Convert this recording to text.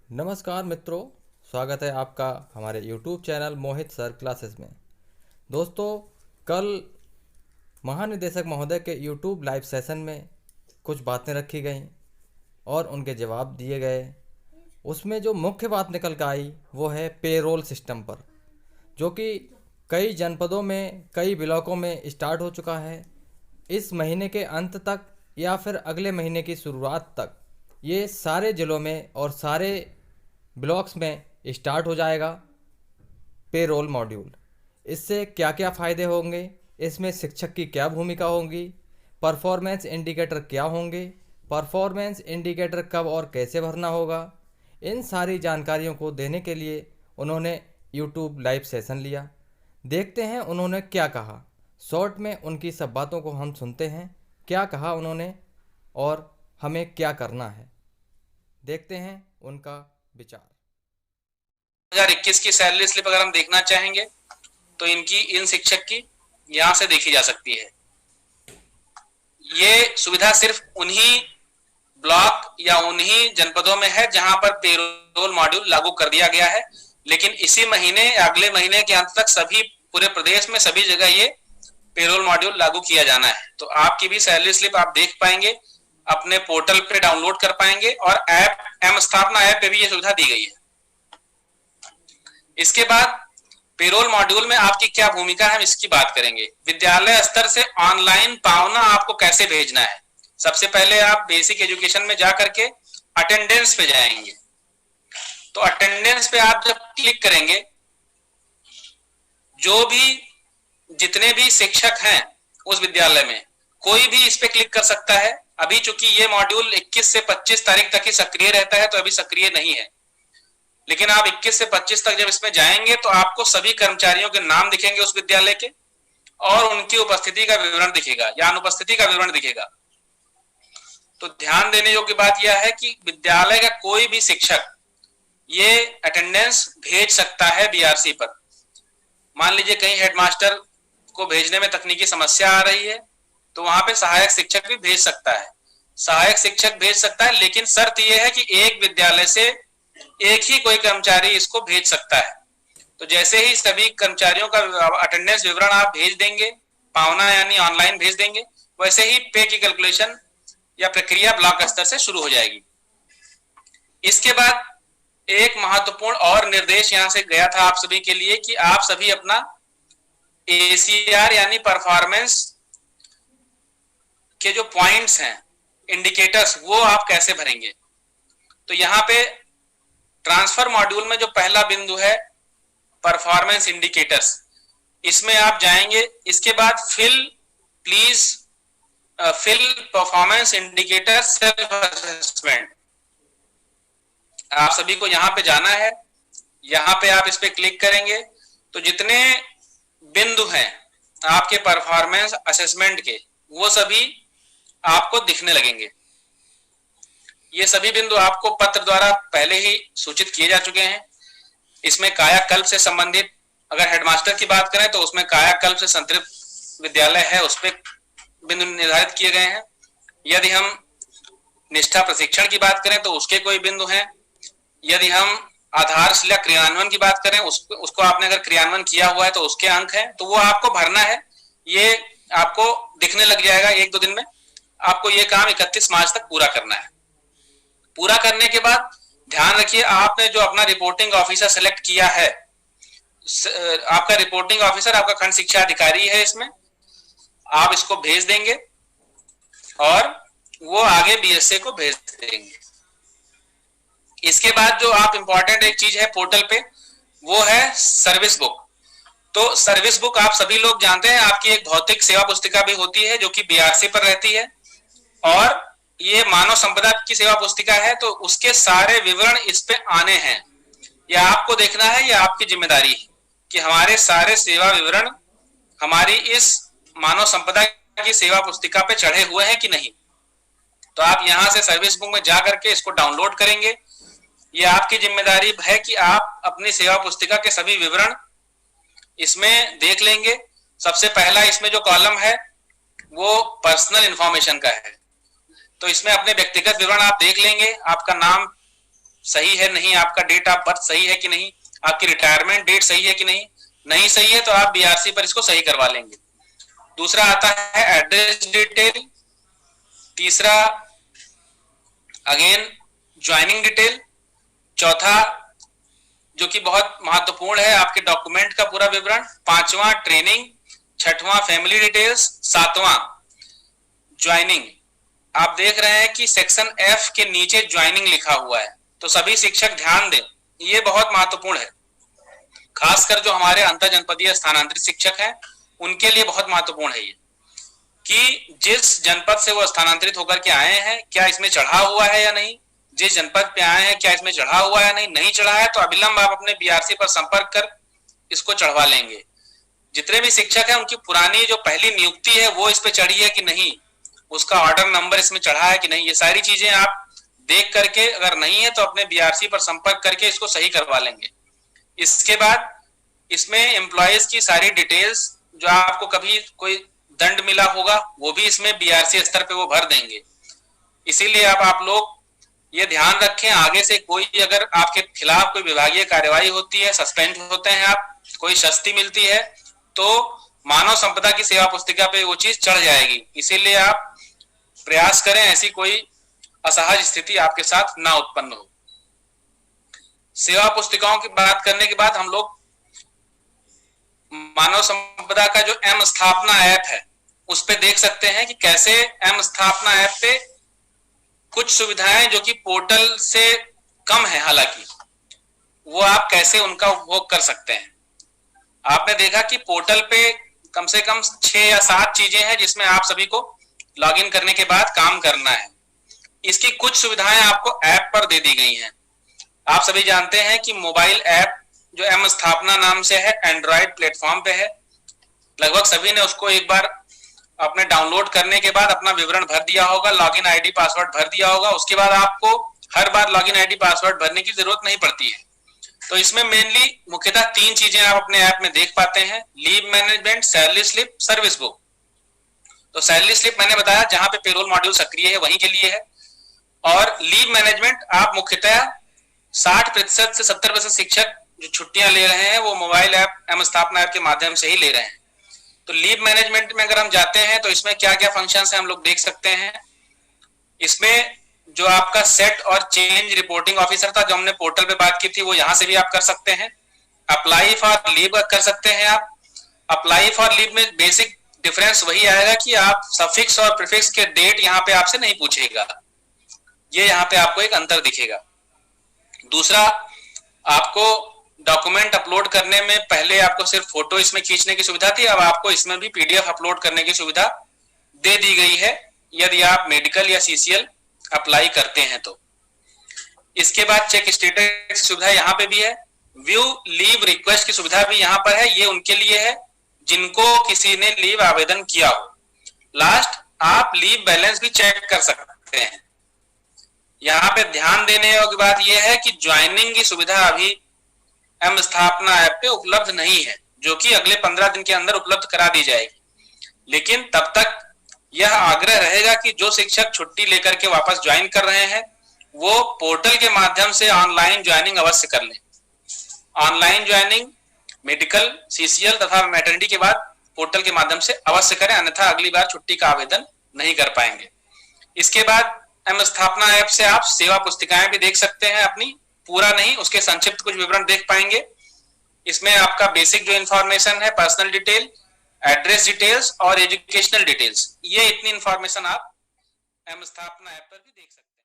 नमस्कार मित्रों, स्वागत है आपका हमारे YouTube चैनल मोहित सर क्लासेस में। दोस्तों, कल महानिदेशक महोदय के YouTube लाइव सेशन में कुछ बातें रखी गई और उनके जवाब दिए गए। उसमें जो मुख्य बात निकल कर आई वो है पेरोल सिस्टम पर, जो कि कई जनपदों में, कई ब्लॉकों में स्टार्ट हो चुका है। इस महीने के अंत तक या फिर अगले महीने की शुरुआत तक ये सारे ज़िलों में और सारे ब्लॉक्स में स्टार्ट हो जाएगा पेरोल मॉड्यूल। इससे क्या क्या फ़ायदे होंगे, इसमें शिक्षक की क्या भूमिका होगी, परफॉर्मेंस इंडिकेटर क्या होंगे, परफॉर्मेंस इंडिकेटर कब और कैसे भरना होगा, इन सारी जानकारियों को देने के लिए उन्होंने यूट्यूब लाइव सेशन लिया। देखते हैं उन्होंने क्या कहा। शॉर्ट में उनकी सब बातों को हम सुनते हैं, क्या कहा उन्होंने और हमें क्या करना है। देखते हैं उनका विचार। 2021 की सैलरी स्लिप अगर हम देखना चाहेंगे तो इन शिक्षक की यहां से देखी जा सकती है। ये सुविधा सिर्फ उन्हीं ब्लॉक या उन्हीं जनपदों में है जहां पर पेरोल मॉड्यूल लागू कर दिया गया है, लेकिन इसी महीने या अगले महीने के अंत तक सभी पूरे प्रदेश में सभी जगह ये पेरोल मॉड्यूल लागू किया जाना है। तो आपकी भी सैलरी स्लिप आप देख पाएंगे, अपने पोर्टल पे डाउनलोड कर पाएंगे और ऐप एम स्थापना ऐप पे भी ये सुविधा दी गई है। इसके बाद पेरोल मॉड्यूल में आपकी क्या भूमिका है, हम इसकी बात करेंगे। विद्यालय स्तर से ऑनलाइन पावना आपको कैसे भेजना है। सबसे पहले आप बेसिक एजुकेशन में जाकर के अटेंडेंस पे जाएंगे। तो अटेंडेंस पे आप जब क्लिक करेंगे, जो भी जितने भी शिक्षक हैं उस विद्यालय में, कोई भी इस पे क्लिक कर सकता है। अभी चूंकि ये मॉड्यूल 21 से 25 तारीख तक ही सक्रिय रहता है, तो अभी सक्रिय नहीं है, लेकिन आप 21 से 25 तक जब इसमें जाएंगे तो आपको सभी कर्मचारियों के नाम दिखेंगे उस विद्यालय के, और उनकी उपस्थिति का विवरण दिखेगा या अनुपस्थिति का विवरण दिखेगा। तो ध्यान देने योग्य बात यह है कि विद्यालय का कोई भी शिक्षक ये अटेंडेंस भेज सकता है बीआरसी पर। मान लीजिए कहीं हेडमास्टर को भेजने में तकनीकी समस्या आ रही है, तो वहां पे सहायक शिक्षक भी भेज सकता है। सहायक शिक्षक भेज सकता है, लेकिन शर्त यह है कि एक विद्यालय से एक ही कोई कर्मचारी इसको भेज सकता है। तो जैसे ही सभी कर्मचारियों का अटेंडेंस विवरण आप भेज देंगे, पावना यानी ऑनलाइन भेज देंगे, वैसे ही पे की कैलकुलेशन या प्रक्रिया ब्लॉक स्तर से शुरू हो जाएगी। इसके बाद एक महत्वपूर्ण और निर्देश यहां से गया था आप सभी के लिए कि आप सभी अपना एसीआर यानी परफॉर्मेंस के जो पॉइंट्स हैं, इंडिकेटर्स, वो आप कैसे भरेंगे। तो यहाँ पे ट्रांसफर मॉड्यूल में जो पहला बिंदु है परफॉर्मेंस इंडिकेटर्स, इसमें आप जाएंगे। इसके बाद fill performance indicator self assessment, आप सभी को यहां पे जाना है। यहां पे आप इस पे क्लिक करेंगे तो जितने बिंदु हैं आपके परफॉर्मेंस असेसमेंट के, वो सभी आपको दिखने लगेंगे। ये सभी बिंदु आपको पत्र द्वारा पहले ही सूचित किए जा चुके हैं। इसमें कायाकल्प से संबंधित अगर हेडमास्टर की बात करें तो उसमें कायाकल्प से संतृप्त विद्यालय है, उस पर बिंदु निर्धारित किए गए हैं। यदि हम निष्ठा प्रशिक्षण की बात करें तो उसके कोई बिंदु हैं। यदि हम आधारशिला क्रियान्वयन की बात करें, उसको आपने अगर क्रियान्वयन किया हुआ है तो उसके अंक हैं, तो वो आपको भरना है। ये आपको दिखने लग जाएगा 1-2 दिन में। आपको ये काम 31 मार्च तक पूरा करना है। पूरा करने के बाद ध्यान रखिए, आपने जो अपना रिपोर्टिंग ऑफिसर सेलेक्ट किया है, आपका रिपोर्टिंग ऑफिसर आपका खंड शिक्षा अधिकारी है, इसमें आप इसको भेज देंगे और वो आगे बीएसए को भेज देंगे। इसके बाद जो आप इंपॉर्टेंट एक चीज है पोर्टल पे, वो है सर्विस बुक। तो सर्विस बुक आप सभी लोग जानते हैं, आपकी एक भौतिक सेवा पुस्तिका भी होती है जो कि बीआरसी पर रहती है, और ये मानव संपदा की सेवा पुस्तिका है, तो उसके सारे विवरण इस पे आने हैं। यह आपको देखना है, यह आपकी जिम्मेदारी है कि हमारे सारे सेवा विवरण हमारी इस मानव संपदा की सेवा पुस्तिका पे चढ़े हुए हैं कि नहीं। तो आप यहां से सर्विस बुक में जा करके इसको डाउनलोड करेंगे। यह आपकी जिम्मेदारी है कि आप अपनी सेवा पुस्तिका के सभी विवरण इसमें देख लेंगे। सबसे पहला इसमें जो कॉलम है वो पर्सनल इंफॉर्मेशन का है, तो इसमें अपने व्यक्तिगत विवरण आप देख लेंगे। आपका नाम, सही है नहीं, आपका डेट ऑफ बर्थ सही है कि नहीं, आपकी रिटायरमेंट डेट सही है कि नहीं, नहीं सही है तो आप बीआरसी पर इसको सही करवा लेंगे। दूसरा आता है एड्रेस डिटेल, तीसरा अगेन ज्वाइनिंग डिटेल, चौथा जो कि बहुत महत्वपूर्ण है आपके डॉक्यूमेंट का पूरा विवरण, पांचवा ट्रेनिंग, छठवां फैमिली डिटेल्स, सातवां ज्वाइनिंग। आप देख रहे हैं कि सेक्शन एफ के नीचे ज्वाइनिंग लिखा हुआ है, तो सभी शिक्षक ध्यान दें, ये बहुत महत्वपूर्ण है, खासकर जो हमारे अंतर जनपदीय स्थानांतरित शिक्षक हैं उनके लिए बहुत महत्वपूर्ण है ये, कि जिस जनपद से वो स्थानांतरित होकर के आए हैं क्या इसमें चढ़ा हुआ है या नहीं, जिस जनपद पे आए हैं क्या इसमें चढ़ा हुआ है या नहीं, नहीं चढ़ा है तो अविलंब आप अपने बीआरसी पर संपर्क कर इसको चढ़वा लेंगे। जितने भी शिक्षक हैं उनकी पुरानी जो पहली नियुक्ति है वो इस पे चढ़ी है कि नहीं, उसका ऑर्डर नंबर इसमें चढ़ा है कि नहीं, ये सारी चीजें आप देख करके, अगर नहीं है तो अपने बीआरसी पर संपर्क करके इसको सही करवा लेंगे। इसके बाद इसमें एम्प्लॉयज की सारी डिटेल्स, जो आपको कभी कोई दंड मिला होगा वो भी इसमें बीआरसी स्तर पे वो भर देंगे। इसीलिए अब आप लोग ये ध्यान रखें, आगे से कोई अगर आपके खिलाफ कोई विभागीय कार्यवाही होती है, सस्पेंड होते हैं आप, कोई शस्ति मिलती है, तो मानव संपदा की सेवा पुस्तिका पे वो चीज चढ़ जाएगी। इसीलिए आप प्रयास करें ऐसी कोई असहज स्थिति आपके साथ ना उत्पन्न हो। सेवा पुस्तिकाओं की बात करने के बाद हम लोग मानव संपदा का जो एम स्थापना ऐप है उस पे देख सकते हैं कि कैसे एम स्थापना ऐप पे कुछ सुविधाएं जो कि पोर्टल से कम है, हालांकि वो आप कैसे उनका उपभोग कर सकते हैं। आपने देखा कि पोर्टल पे कम से कम 6 या 7 चीजें हैं जिसमें आप सभी को लॉगिन करने के बाद काम करना है। इसकी कुछ सुविधाएं आपको ऐप पर दे दी गई हैं। आप सभी जानते हैं कि मोबाइल ऐप जो एम स्थापना नाम से है, एंड्रॉइड प्लेटफॉर्म पे है, लगभग सभी ने उसको एक बार अपने डाउनलोड करने के बाद अपना विवरण भर दिया होगा, लॉगिन आईडी पासवर्ड भर दिया होगा। उसके बाद आपको हर बार लॉगिन आईडी पासवर्ड भरने की जरूरत नहीं पड़ती है। तो इसमें मेनली मुख्यतः 3 चीजें आप अपने ऐप में देख पाते हैं, leave management, salary slip, service book. तो सैलरी स्लिप मैंने बताया जहां पे पेरोल मॉड्यूल सक्रिय है वहीं के लिए है, और लीव मैनेजमेंट आप मुख्यतः 60% से 70% शिक्षक जो छुट्टियां ले रहे हैं वो मोबाइल ऐप एम स्थापना ऐप के माध्यम से ही ले रहे हैं। तो लीव मैनेजमेंट में अगर हम जाते हैं तो इसमें क्या क्या फंक्शंस हैं हम लोग देख सकते हैं। इसमें जो आपका सेट और चेंज रिपोर्टिंग ऑफिसर था जो हमने पोर्टल पे बात की थी, वो यहां से भी आप कर सकते हैं। अप्लाई फॉर लीव कर सकते हैं आप। अप्लाई फॉर लीव में बेसिक डिफरेंस वही आएगा कि आप सफिक्स और प्रीफिक्स के डेट यहाँ पे आपसे नहीं पूछेगा, ये यहाँ पे आपको एक अंतर दिखेगा। दूसरा, आपको डॉक्यूमेंट अपलोड करने में पहले आपको सिर्फ फोटो इसमें खींचने की सुविधा थी, अब आपको इसमें भी पीडीएफ अपलोड करने की सुविधा दे दी गई है यदि आप मेडिकल या सीसीएल अप्लाई करते हैं तो। इसके बाद चेक स्टेटस की सुविधा यहाँ पे भी है। व्यू लीव रिक्वेस्ट की सुविधा भी यहाँ पर है, ये उनके लिए है जिनको किसी ने लीव आवेदन किया हो। लास्ट, आप लीव बैलेंस भी चेक कर सकते हैं। यहाँ पे ध्यान देने योग्य बात यह है कि ज्वाइनिंग की सुविधा अभी एम स्थापना ऐप पे उपलब्ध नहीं है, जो कि अगले 15 दिन के अंदर उपलब्ध करा दी जाएगी। लेकिन तब तक यह आग्रह रहेगा कि जो शिक्षक छुट्टी लेकर के वापस ज्वाइन कर रहे हैं वो पोर्टल के माध्यम से ऑनलाइन ज्वाइनिंग अवश्य कर लें। ऑनलाइन ज्वाइनिंग मेडिकल, सीसीएल तथा मैटरनिटी के बाद पोर्टल के माध्यम से अवश्य करें, अन्यथा अगली बार छुट्टी का आवेदन नहीं कर पाएंगे। इसके बाद एम स्थापना ऐप से आप सेवा पुस्तिकाएं भी देख सकते हैं अपनी, पूरा नहीं उसके संक्षिप्त कुछ विवरण देख पाएंगे। इसमें आपका बेसिक जो इंफॉर्मेशन है, पर्सनल डिटेल, एड्रेस डिटेल्स और एजुकेशनल डिटेल्स, ये इतनी इंफॉर्मेशन आप एम स्थापना ऐप पर भी देख सकते हैं।